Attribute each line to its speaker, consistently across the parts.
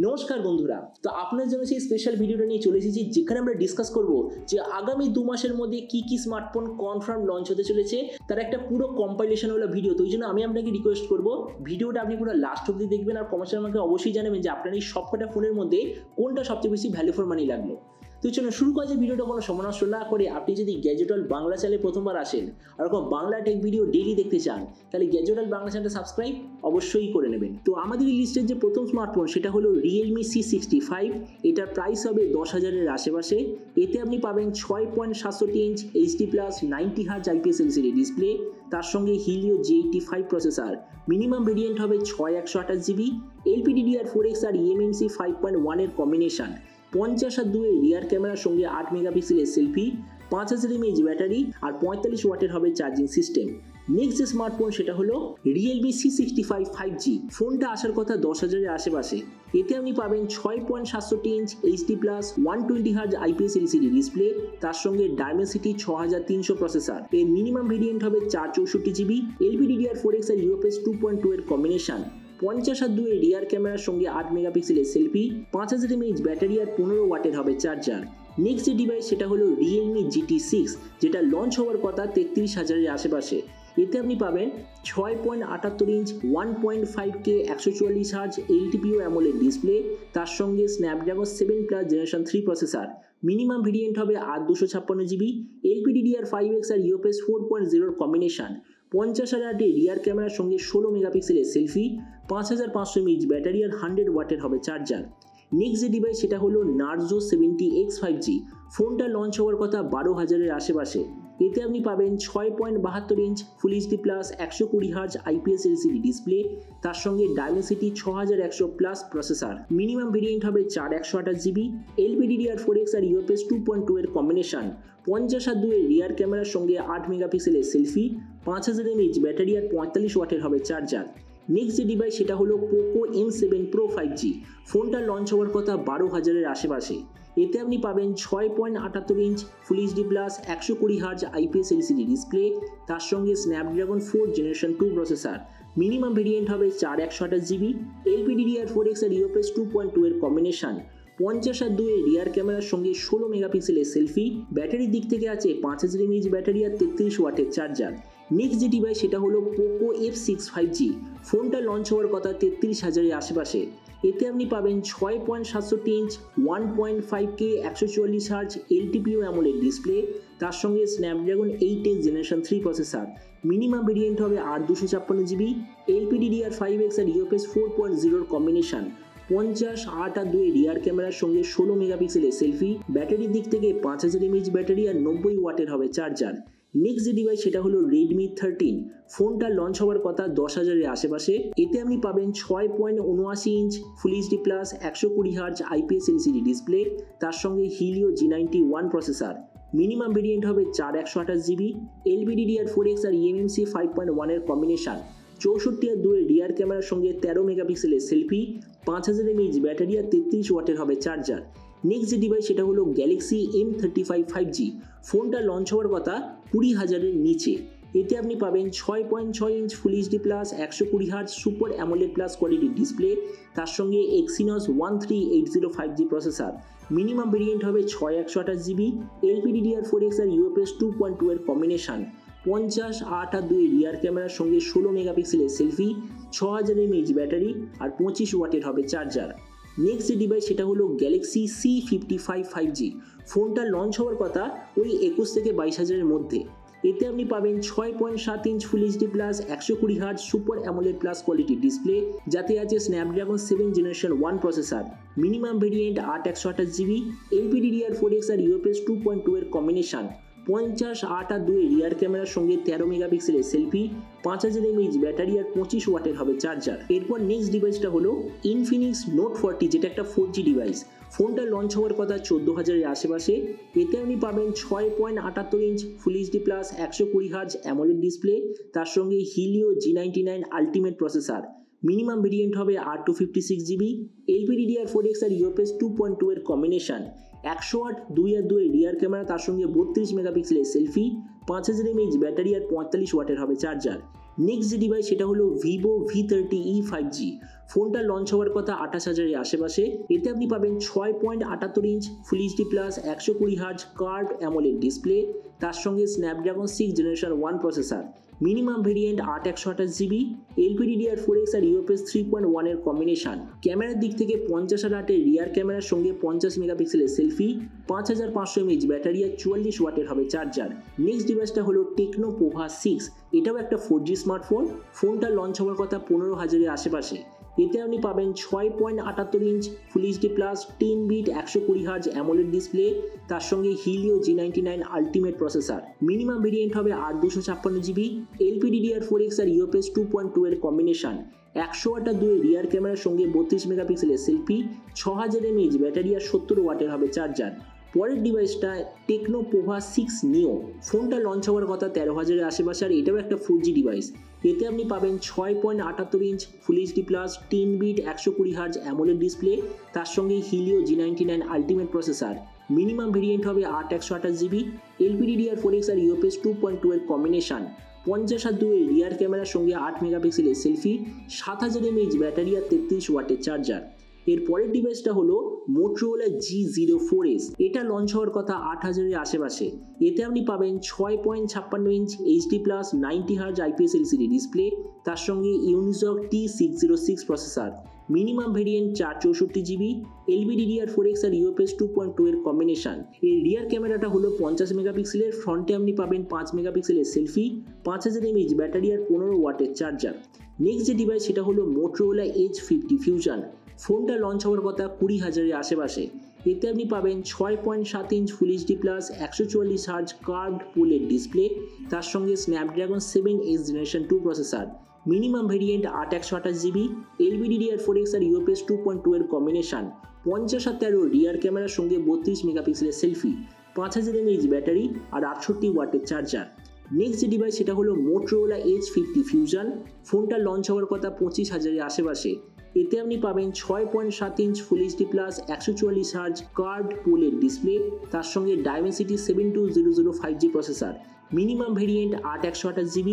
Speaker 1: নমস্কার বন্ধুরা, তো আপনাদের জন্য সেই স্পেশাল ভিডিওটা নিয়ে চলে এসেছি যেখানে আমরা ডিসকাস করব যে আগামী 2 মাসের মধ্যে কি স্মার্টফোন কনফার্ম লঞ্চ হতে চলেছে তার একটা পুরো কম্পাইলেশন হলো ভিডিও। তো এই জন্য আমি আপনাকে রিকোয়েস্ট করব ভিডিওটা আপনি পুরো লাস্ট অবধি দেখবেন আর কমেন্টে আমাকে অবশ্যই জানাবেন যে আপনার এই সবকটা ফোনের মধ্যে কোনটা সবচেয়ে বেশি ভ্যালু ফর মানি লাগলো। তো চলুন শুরু করা যে ভিডিওটা কোনো সময় নষ্ট না করে আপনি যদি গ্যাজেটল বাংলা চ্যানেলে প্রথমবার আসেন আর কোনো বাংলা টেক ভিডিও ডেইলি দেখতে চান তাহলে গ্যাজেটল বাংলা চ্যানেলটা সাবস্ক্রাইব অবশ্যই করে নেবেন। তো আমাদের এই লিস্টের যে প্রথম স্মার্টফোন সেটা হলো Realme C65। এটার প্রাইস হবে 10,000-এর আশেপাশে। এতে আপনি পাবেন 6.67 inch HD+ 90 Hz IPS LCD display, তার সঙ্গে Helio G85 processor. Minimum variant হবে 6128GB, LPDDR4X আর eMMC 5.1 এর কম্বিনেশন। 50 আর 2 এর রিয়ার ক্যামেরার সঙ্গে 8 মেগাপিক্সেলের সেলফি, 5000 mAh ব্যাটারি আর 45 ওয়াটের হবে চার্জিং সিস্টেম। নেক্সট যে স্মার্টফোন সেটা হলো Realme C65 5G। ফোনটা আসার কথা 10,000-এর আশেপাশে। এতে আপনি পাবেন 6.67 inch HD+ 120 Hz IPS LCD display, তার সঙ্গে Dimensity 6300 প্রসেসর। এর মিনিমাম ভেরিয়েন্ট হবে 464GB, LPDDR4X আর UFS 2.2 এর কম্বিনেশন। 50 আর 2 এর রিয়ার ক্যামেরার সঙ্গে 8 মেগাপিক্সেলের সেলফি, 5000 mAh ব্যাটারি আর 15 ওয়াটের হবে চার্জার। নেক্সট যে ডিভাইস সেটা হলো Realme GT6, যেটা লঞ্চ হওয়ার কথা 33,000-এর আশেপাশে। এতে আপনি পাবেন 6.78 inch 1.5K 144 Hz LTPO AMOLED display, তার সঙ্গে Snapdragon 7+ generation 3 processor. Minimum variant হবে 256GB, LPDDR5X আর UFS 4.0 এর কম্বিনেশন। 50 আর 8 এর রিয়ার ক্যামেরার সঙ্গে 16 মেগাপিক্সেলের সেলফি, 5500 mAh ব্যাটারি আর 100 ওয়াটের হবে চার্জার। নেক্সট যে ডিভাইস সেটা হলো Narzo 70X 5G। ফোনটা লঞ্চ হওয়ার কথা 12,000-এর আশেপাশে। এতে আপনি পাবেন 6.72 ইঞ্চ ফুল HD+ 120 Hz IPS LCD display, তার সঙ্গে Dimensity 6100+ প্রসেসর। মিনিমাম ভেরিয়েন্ট হবে 4128GB, LPDDR4X আর UFS 2.2 এর কম্বিনেশন। 50 আর 2 এর রিয়ার ক্যামেরার সঙ্গে 8 মেগাপিক্সেলের সেলফি, 5000 mAh ব্যাটারি আর 45 ওয়াটের হবে চার্জার। নেক্সট যে ডিভাইস সেটা হলো Poco M7 Pro 5G। ফোনটা লঞ্চ হওয়ার কথা 12,000-এর আশেপাশে। এতে আপনি পাবেন 6.78 ইঞ্চ ফুল HD+ 120 Hz IPS LCD display, তার সঙ্গে Snapdragon 4 generation 2 processor. Minimum variant হবে 4128GB, LPDDR4X আর UFS 2.2 এর কম্বিনেশন। 50 আর 2 এর রিয়ার ক্যামেরার সঙ্গে 16 মেগাপিক্সেলের সেলফি, ব্যাটারির দিক থেকে আছে 5000 mAh ব্যাটারি আর 33 ওয়াটের চার্জার। নেক্সট যে ডিভাইস সেটা হলো Poco F6 5G। ফোনটা লঞ্চ হওয়ার কথা 33,000-এর আশেপাশে। এতে আপনি পাবেন 6.67 inch 1.5K 144 Hz LTPO AMOLED display, তার সঙ্গে Snapdragon 8X generation 3 processor. Minimum variant হবে 256GB, LPDDR5X আর UFS 4.0 এর কম্বিনেশন। 50, 8 আর 2 এর রিয়ার ক্যামেরার সঙ্গে 16 মেগাপিক্সেলের সেলফি, ব্যাটারির দিক থেকে 5000 mAh ব্যাটারি আর 90 ওয়াটের হবে চার্জার। নেক্সট যে ডিভাইস সেটা হলো Redmi 13। ফোনটা লঞ্চ হওয়ার কথা 10,000-এর আশেপাশে। এতে আপনি পাবেন 6.79 ইঞ্চ ফুল HD+ 120 Hz IPS LCD display, তার সঙ্গে Helio G91 processor. Minimum variant হবে 4128GB, LPDDR4X আর eMMC 5.1 এর কম্বিনেশন। 64 আর 2 এর রিয়ার ক্যামেরার সঙ্গে 13 মেগাপিক্সেলের সেলফি, 5000 mAh ব্যাটারি আর 33 ওয়াটের হবে চার্জার। নেক্সট যে ডিভাইস সেটা হলো Galaxy M35 5G। ফোনটা লঞ্চ হওয়ার কথা 20,000-এর নিচে। এতে আপনি পাবেন 6.6 ইঞ্চ ফুল HD+ 120 Hz super AMOLED plus কোয়ালিটির ডিসপ্লে, তার সঙ্গে Exynos 1380 5G processor. Minimum variant হবে 6128GB, LPDDR4X আর UFS 2.2 এর কম্বিনেশন। 50, 8 আর 2 এর রিয়ার ক্যামেরার সঙ্গে 16 মেগাপিক্সেলের সেলফি, 6000 mAh ব্যাটারি আর 25 ওয়াটের হবে চার্জার। নেক্সট যে ডিভাইস সেটা হলো Galaxy C55 5G। ফোনটা লঞ্চ হওয়ার কথা ওই 21 থেকে 22,000-এর মধ্যে। এতে আপনি পাবেন 6.7 ইঞ্চ ফুল HD+ 120 Hz super AMOLED plus কোয়ালিটির ডিসপ্লে, যাতে আছে Snapdragon 7 generation 1 processor. Minimum variant 8128GB, LPDDR4X আর UFS 2.2 এর কম্বিনেশন। 50, 8 আর 2 এর রিয়ার ক্যামেরার সঙ্গে 13 মেগাপিক্সেলের সেলফি, 5000 mAh ব্যাটারি আর 25 ওয়াটের হবে চার্জার। এরপর নেক্সট ডিভাইসটা হলো Infinix Note 40, যেটা একটা 4G ডিভাইস। ফোনটা লঞ্চ হওয়ার কথা 14,000-এর আশেপাশে। এতে আপনি পাবেন 6.78 ইঞ্চ ফুল HD+ 120 Hz AMOLED ডিসপ্লে, তার সঙ্গে Helio G99 ultimate processor. Minimum variant হবে 256GB, LPDDR4X আর UFS 2.2 এর কম্বিনেশন। 100 ওয়াট 2 আর 2 এর রিয়ার ক্যামেরা, তার সঙ্গে 32 মেগাপিক্সেলের সেলফি, 5000 mAh ব্যাটারি আর 45 ওয়াটের হবে চার্জার। নেক্সট যে ডিভাইস সেটা হলো Vivo V30e 5G। ফোনটা লঞ্চ হওয়ার কথা 28,000-এর আশেপাশে। এতে আপনি পাবেন 6.78 inch full HD plus 120 hertz curve AMOLED display, তার সঙ্গে Snapdragon 6 generation 1 processor, minimum variant 8/128GB, LPDDR4X আর UFS 3.1 এর কম্বিনেশন। ক্যামেরার দিক থেকে 50/8 রিয়ার ক্যামেরার সঙ্গে 50 মেগাপিক্সেলের সেলফি, 5500 mAh ব্যাটারি আর 44 ওয়াটের হবে চার্জার। নেক্সট ডিভাইসটা হলো টেকনো পোভা 6। এটাও একটা 4G স্মার্টফোন। ফোনটা লঞ্চ হওয়ার কথা 15,000-এর আশেপাশে। এতে আপনি পাবেন 6.78 inch full HD plus 10 bit 120 hertz AMOLED display, তার সঙ্গে Helio G99 ultimate processor. Minimum variant হবে 8/256GB, LPDDR4X আর UFS 2.2 এর কম্বিনেশন। 108 রিয়ার ক্যামেরার সঙ্গে 32 মেগাপিক্সেলের সেলফি, 6000 mAh ব্যাটারি আর 70 ওয়াটের হবে চার্জার। পরের ডিভাইসটা টেকনো পোভা 6 নিও। ফোনটা লঞ্চ হওয়ার কথা 13,000-এর আশেপাশে আর এটাও একটা 4G ডিভাইস। এতে আপনি পাবেন 6.78 inch full HD plus 10 bit 120 hertz AMOLED display, তার সঙ্গে Helio G99 ultimate processor. Minimum variant হবে 8/128GB, LPDDR4X আর UFS 2.2 এর কম্বিনেশন। 50/2 রিয়ার ক্যামেরার সঙ্গে 8 মেগাপিক্সেলের সেলফি, 7000 mAh ব্যাটারি আর 33 ওয়াটের চার্জার। এর পরের ডিভাইসটা হলো মোটরোলা G04s। এটা লঞ্চ হওয়ার কথা 8,000-এর আশেপাশে। এতে আপনি পাবেন 6.56 inch HD plus 90 hertz IPS LCD display, তার সঙ্গে Unisoc T606 processor. Minimum variant 464GB, LPDDR4X আর UFS 2.2 এর কম্বিনেশন। এর রিয়ার ক্যামেরাটা হলো 50 মেগাপিক্সেলের, ফ্রন্টে আপনি পাবেন 5 মেগাপিক্সেলের সেলফি, 5000 mAh ব্যাটারি আর 15 ওয়াটের চার্জার। নেক্সট যে ডিভাইস সেটা হলো মোটরোলা H50 ফিউশন। ফোনটা লঞ্চ হওয়ার কথা 20,000-এর আশেপাশে। এতে আপনি পাবেন 6.7 inch full HD plus 144 hertz curved পোলের ডিসপ্লে, তার সঙ্গে Snapdragon 7 generation 2 processor. Minimum variant 8/128GB, LPDDR4X আর UFS 2.2 এর কম্বিনেশন। 50/13 রিয়ার ক্যামেরার সঙ্গে 32 মেগাপিক্সেলের সেলফি, 5000 mAh ব্যাটারি আর 68 ওয়াটের চার্জার। নেক্সট যে ডিভাইস সেটা হলো মোটরোলা H50 ফিউশন। ফোনটা লঞ্চ হওয়ার কথা 25,000-এর আশেপাশে। এতে আপনি পাবেন 6.7 inch full HD plus 144 hertz curved পোলের ডিসপ্লে, তার সঙ্গে Dimensity 72005 5G processor. Minimum variant 8/128GB,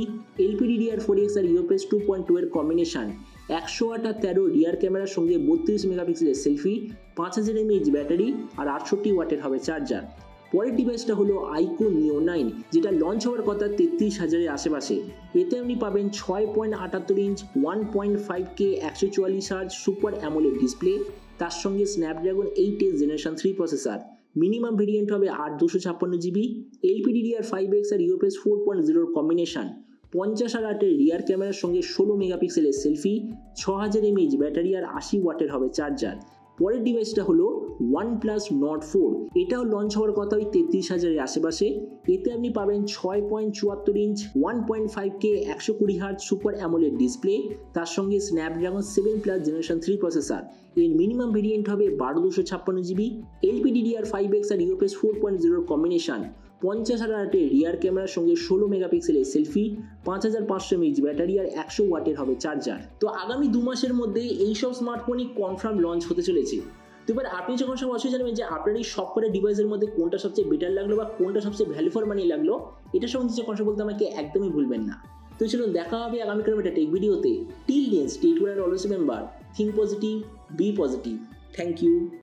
Speaker 1: LPDDR4X আর UFS 2.2 এর কম্বিনেশন। 108/13 রিয়ার ক্যামেরার সঙ্গে 32 মেগাপিক্সেলের সেলফি, 5000 mAh ব্যাটারি আর 68 ওয়াটের হবে চার্জার। পরের ডিভাইসটা হলো আইকো নিও 9, যেটা লঞ্চ হওয়ার কথা 33,000-এর আশেপাশে। এতে আপনি পাবেন 6.78 inch 1.5K 144 hertz super AMOLED display, তার সঙ্গে Snapdragon 8 generation 3 processor. Minimum variant হবে 8/256GB, LPDDR5X আর UFS 4.0 কম্বিনেশন। 50/8 রিয়ার ক্যামেরার সঙ্গে 16 মেগাপিক্সেলের সেলফি, 6000 mAh ব্যাটারি আর 80 ওয়াটের হবে চার্জার। পরের ডিভাইসটা হলো OnePlus Nord 4। এটাও লঞ্চ হওয়ার কথা ওই 33,000-এর আশেপাশে। এতে আপনি পাবেন 6.74 inch 1.5K 120 hertz super AMOLED display, তার সঙ্গে স্ন্যাপড্রাগন 7 জেনারেশন 3 প্রসেসর। এর মিনিমাম ভেরিয়েন্ট হবে 12/256GB, LPDDR5X আর UFS 4.0 কম্বিনেশন। 50/8 রিয়ার ক্যামেরার সঙ্গে 16 মেগাপিক্সেলের সেলফি, 5500 mAh ব্যাটারি আর 100 ওয়াটের হবে চার্জার। তো আগামী 2 মাসের মধ্যে এইসব স্মার্টফোনই কনফার্ম লঞ্চ হতে চলেছে। তো এবার আপনি যখন সব অবশ্যই জানবেন যে আপনার এই সবকটা ডিভাইসের মধ্যে কোনটা সবচেয়ে বেটার লাগলো বা কোনটা সবচেয়ে ভ্যালু ফর মানি লাগলো, এটা সম্বন্ধে কথা বলতে আমাকে একদমই ভুলবেন না। তো চলুন দেখা হবে আগামীকাল একটা টেক ভিডিওতে। Till then stay tuned and always remember, think positive, be positive. Thank you.